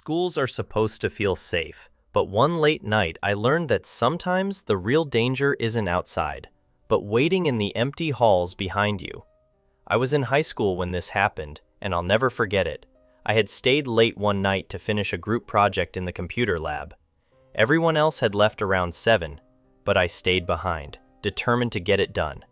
Schools are supposed to feel safe, but one late night I learned that sometimes the real danger isn't outside, but waiting in the empty halls behind you. I was in high school when this happened, and I'll never forget it. I had stayed late one night to finish a group project in the computer lab. Everyone else had left around 7, but I stayed behind, determined to get it done.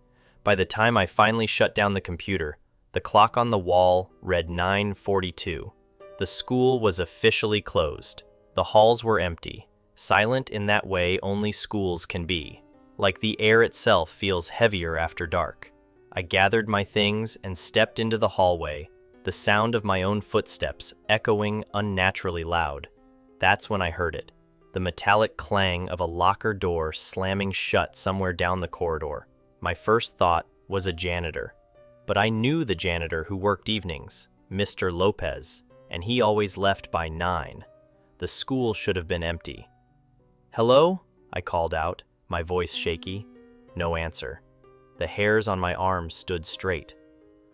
By the time I finally shut down the computer, the clock on the wall read 9:42. The school was officially closed. The halls were empty, silent in that way only schools can be. Like the air itself feels heavier after dark. I gathered my things and stepped into the hallway, the sound of my own footsteps echoing unnaturally loud. That's when I heard it, the metallic clang of a locker door slamming shut somewhere down the corridor. My first thought was a janitor, but I knew the janitor who worked evenings, Mr. Lopez, and he always left by 9. The school should have been empty. "Hello?" I called out, my voice shaky. No answer. The hairs on my arms stood straight.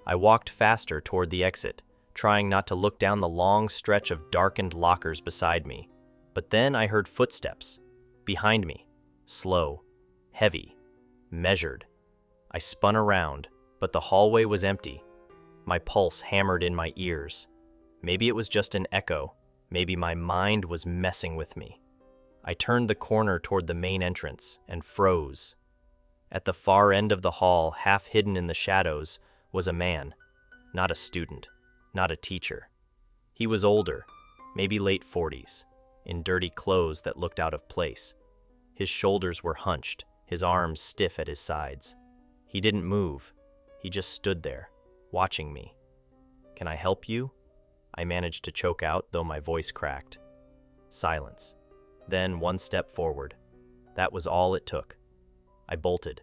I walked faster toward the exit, trying not to look down the long stretch of darkened lockers beside me. But then I heard footsteps. Behind me. Slow. Heavy. Measured. I spun around, but the hallway was empty. My pulse hammered in my ears. Maybe it was just an echo. Maybe my mind was messing with me. I turned the corner toward the main entrance and froze. At the far end of the hall, half hidden in the shadows, was a man. Not a student, not a teacher. He was older, maybe late 40s, in dirty clothes that looked out of place. His shoulders were hunched, his arms stiff at his sides. He didn't move. He just stood there, watching me. "Can I help you?" I managed to choke out, though my voice cracked. Silence. Then one step forward. That was all it took. I bolted.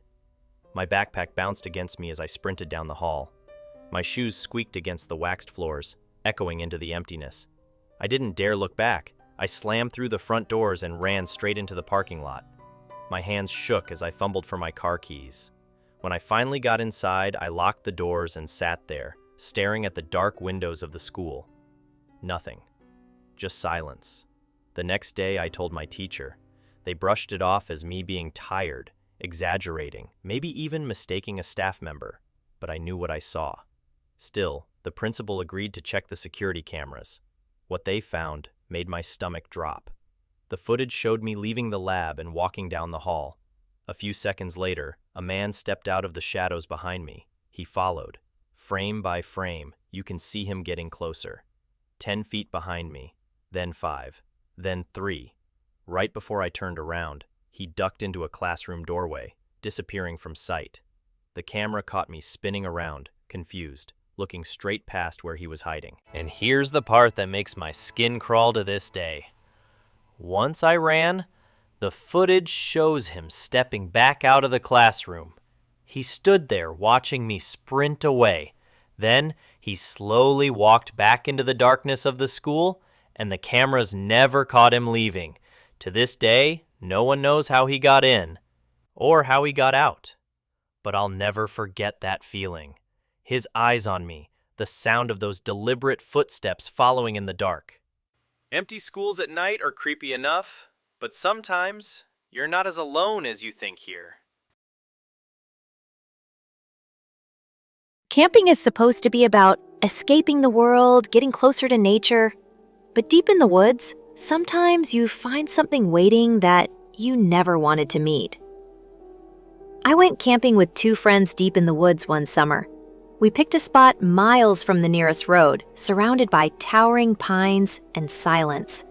My backpack bounced against me as I sprinted down the hall. My shoes squeaked against the waxed floors, echoing into the emptiness. I didn't dare look back. I slammed through the front doors and ran straight into the parking lot. My hands shook as I fumbled for my car keys. When I finally got inside, I locked the doors and sat there, staring at the dark windows of the school. Nothing. Just silence. The next day, I told my teacher. They brushed it off as me being tired, exaggerating, maybe even mistaking a staff member, but I knew what I saw. Still, the principal agreed to check the security cameras. What they found made my stomach drop. The footage showed me leaving the lab and walking down the hall. A few seconds later, a man stepped out of the shadows behind me. He followed. Frame by frame, you can see him getting closer. 10 feet behind me, then 5, then 3. Right before I turned around, he ducked into a classroom doorway, disappearing from sight. The camera caught me spinning around, confused, looking straight past where he was hiding. And here's the part that makes my skin crawl to this day. Once I ran, the footage shows him stepping back out of the classroom. He stood there watching me sprint away. Then he slowly walked back into the darkness of the school, and the cameras never caught him leaving. To this day, no one knows how he got in or how he got out. But I'll never forget that feeling. His eyes on me, the sound of those deliberate footsteps following in the dark. Empty schools at night are creepy enough, but sometimes you're not as alone as you think here. Camping is supposed to be about escaping the world, getting closer to nature. But deep in the woods, sometimes you find something waiting that you never wanted to meet. I went camping with 2 friends deep in the woods one summer. We picked a spot miles from the nearest road, surrounded by towering pines and silence.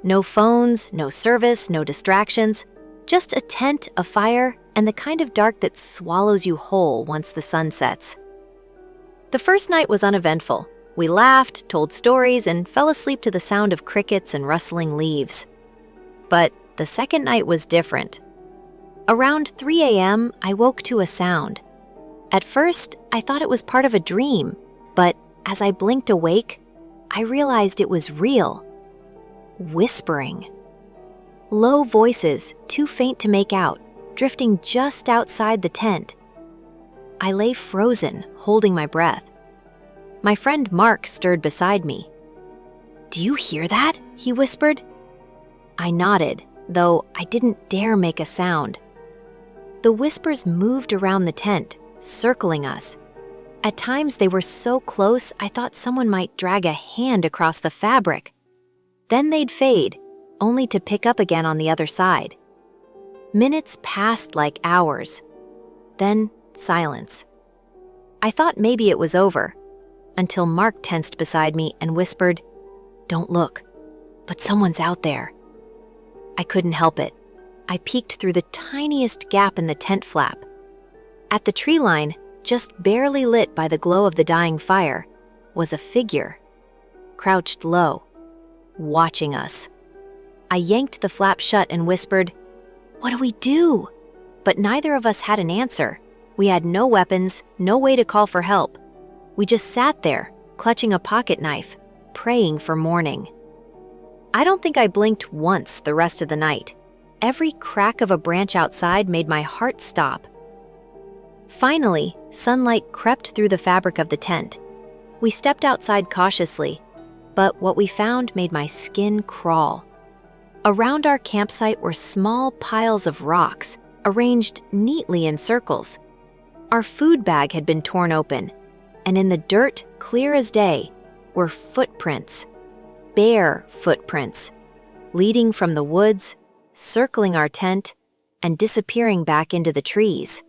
No phones, no service, no distractions, just a tent, a fire, and the kind of dark that swallows you whole once the sun sets. The first night was uneventful. We laughed, told stories, and fell asleep to the sound of crickets and rustling leaves. But the second night was different. Around 3 a.m., I woke to a sound. At first, I thought it was part of a dream, but as I blinked awake, I realized it was real. Whispering. Low voices, too faint to make out, drifting just outside the tent. I lay frozen, holding my breath. My friend Mark stirred beside me. "Do you hear that?" he whispered. I nodded, though I didn't dare make a sound. The whispers moved around the tent, circling us. At times they were so close I thought someone might drag a hand across the fabric. Then they'd fade, only to pick up again on the other side. Minutes passed like hours. Then silence. I thought maybe it was over, until Mark tensed beside me and whispered, "Don't look, but someone's out there." I couldn't help it. I peeked through the tiniest gap in the tent flap. At the tree line, just barely lit by the glow of the dying fire, was a figure, crouched low, watching us. I yanked the flap shut and whispered, "What do we do?" But neither of us had an answer. We had no weapons, no way to call for help. We just sat there, clutching a pocket knife, praying for morning. I don't think I blinked once the rest of the night. Every crack of a branch outside made my heart stop. Finally, sunlight crept through the fabric of the tent. We stepped outside cautiously, but what we found made my skin crawl. Around our campsite were small piles of rocks, arranged neatly in circles. Our food bag had been torn open, and in the dirt, clear as day, were footprints. Bare footprints, leading from the woods, circling our tent, and disappearing back into the trees.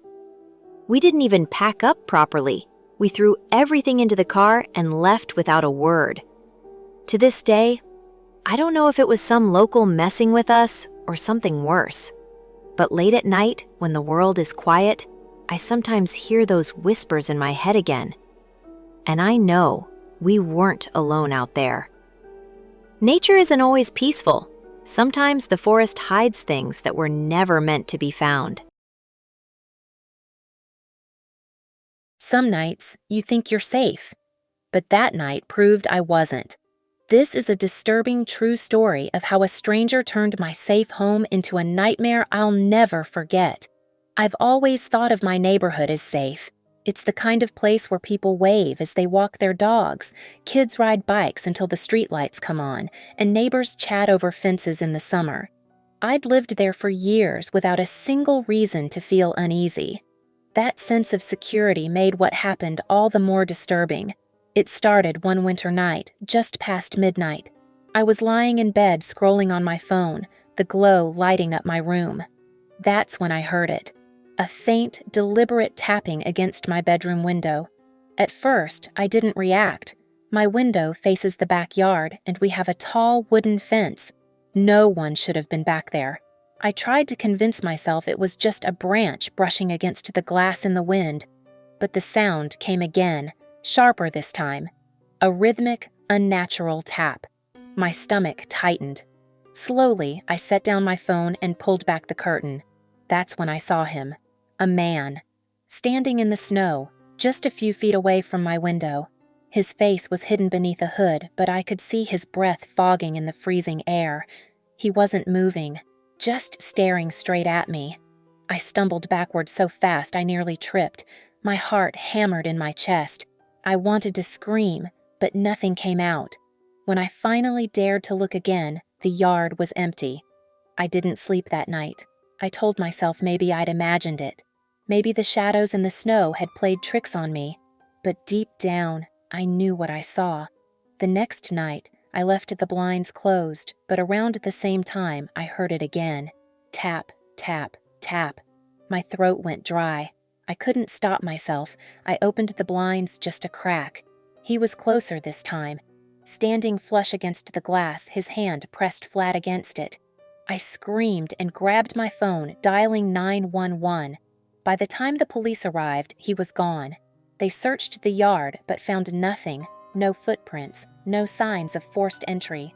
We didn't even pack up properly. We threw everything into the car and left without a word. To this day, I don't know if it was some local messing with us or something worse. But late at night, when the world is quiet, I sometimes hear those whispers in my head again. And I know we weren't alone out there. Nature isn't always peaceful. Sometimes the forest hides things that were never meant to be found. Some nights, you think you're safe. But that night proved I wasn't. This is a disturbing true story of how a stranger turned my safe home into a nightmare I'll never forget. I've always thought of my neighborhood as safe. It's the kind of place where people wave as they walk their dogs, kids ride bikes until the streetlights come on, and neighbors chat over fences in the summer. I'd lived there for years without a single reason to feel uneasy. That sense of security made what happened all the more disturbing. It started one winter night, just past midnight. I was lying in bed scrolling on my phone, the glow lighting up my room. That's when I heard it. A faint, deliberate tapping against my bedroom window. At first, I didn't react. My window faces the backyard, and we have a tall wooden fence. No one should have been back there. I tried to convince myself it was just a branch brushing against the glass in the wind, but the sound came again, sharper this time. A rhythmic, unnatural tap. My stomach tightened. Slowly, I set down my phone and pulled back the curtain. That's when I saw him. A man, standing in the snow, just a few feet away from my window. His face was hidden beneath a hood, but I could see his breath fogging in the freezing air. He wasn't moving, just staring straight at me. I stumbled backward so fast I nearly tripped. My heart hammered in my chest. I wanted to scream, but nothing came out. When I finally dared to look again, the yard was empty. I didn't sleep that night. I told myself maybe I'd imagined it. Maybe the shadows in the snow had played tricks on me. But deep down, I knew what I saw. The next night, I left the blinds closed, but around the same time, I heard it again. Tap, tap, tap. My throat went dry. I couldn't stop myself. I opened the blinds just a crack. He was closer this time. Standing flush against the glass, his hand pressed flat against it. I screamed and grabbed my phone, dialing 911. By the time the police arrived, he was gone. They searched the yard, but found nothing. No footprints, no signs of forced entry.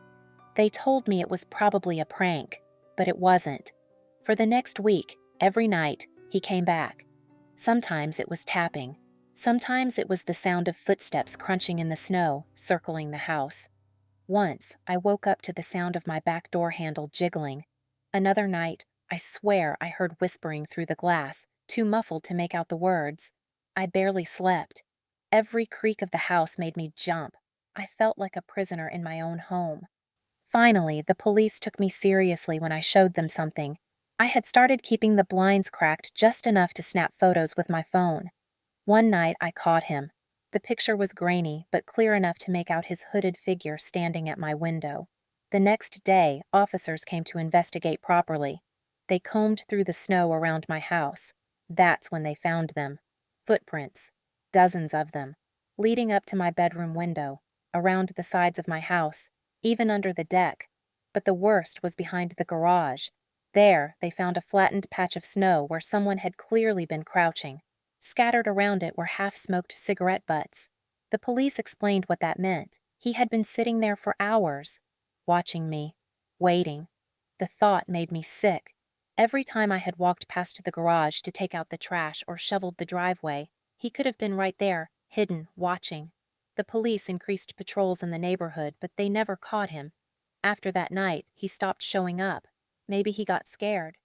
They told me it was probably a prank, but it wasn't. For the next week, every night, he came back. Sometimes it was tapping. Sometimes it was the sound of footsteps crunching in the snow, circling the house. Once, I woke up to the sound of my back door handle jiggling. Another night, I swear I heard whispering through the glass, too muffled to make out the words. I barely slept. Every creak of the house made me jump. I felt like a prisoner in my own home. Finally, the police took me seriously when I showed them something. I had started keeping the blinds cracked just enough to snap photos with my phone. One night, I caught him. The picture was grainy, but clear enough to make out his hooded figure standing at my window. The next day, officers came to investigate properly. They combed through the snow around my house. That's when they found them. Footprints. Dozens of them. Leading up to my bedroom window, around the sides of my house, even under the deck. But the worst was behind the garage. There, they found a flattened patch of snow where someone had clearly been crouching. Scattered around it were half-smoked cigarette butts. The police explained what that meant. He had been sitting there for hours, watching me, waiting. The thought made me sick. Every time I had walked past the garage to take out the trash or shoveled the driveway, he could have been right there, hidden, watching. The police increased patrols in the neighborhood, but they never caught him. After that night, he stopped showing up. Maybe he got scared.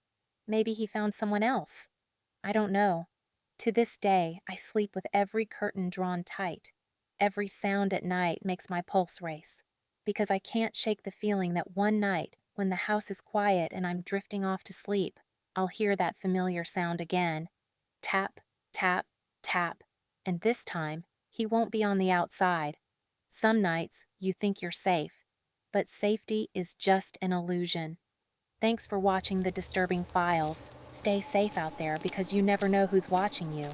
Maybe he found someone else. I don't know. To this day, I sleep with every curtain drawn tight. Every sound at night makes my pulse race, because I can't shake the feeling that one night, when the house is quiet and I'm drifting off to sleep, I'll hear that familiar sound again. Tap, tap, tap. And this time, he won't be on the outside. Some nights, you think you're safe, but safety is just an illusion. Thanks for watching the Disturbing Files. Stay safe out there because you never know who's watching you.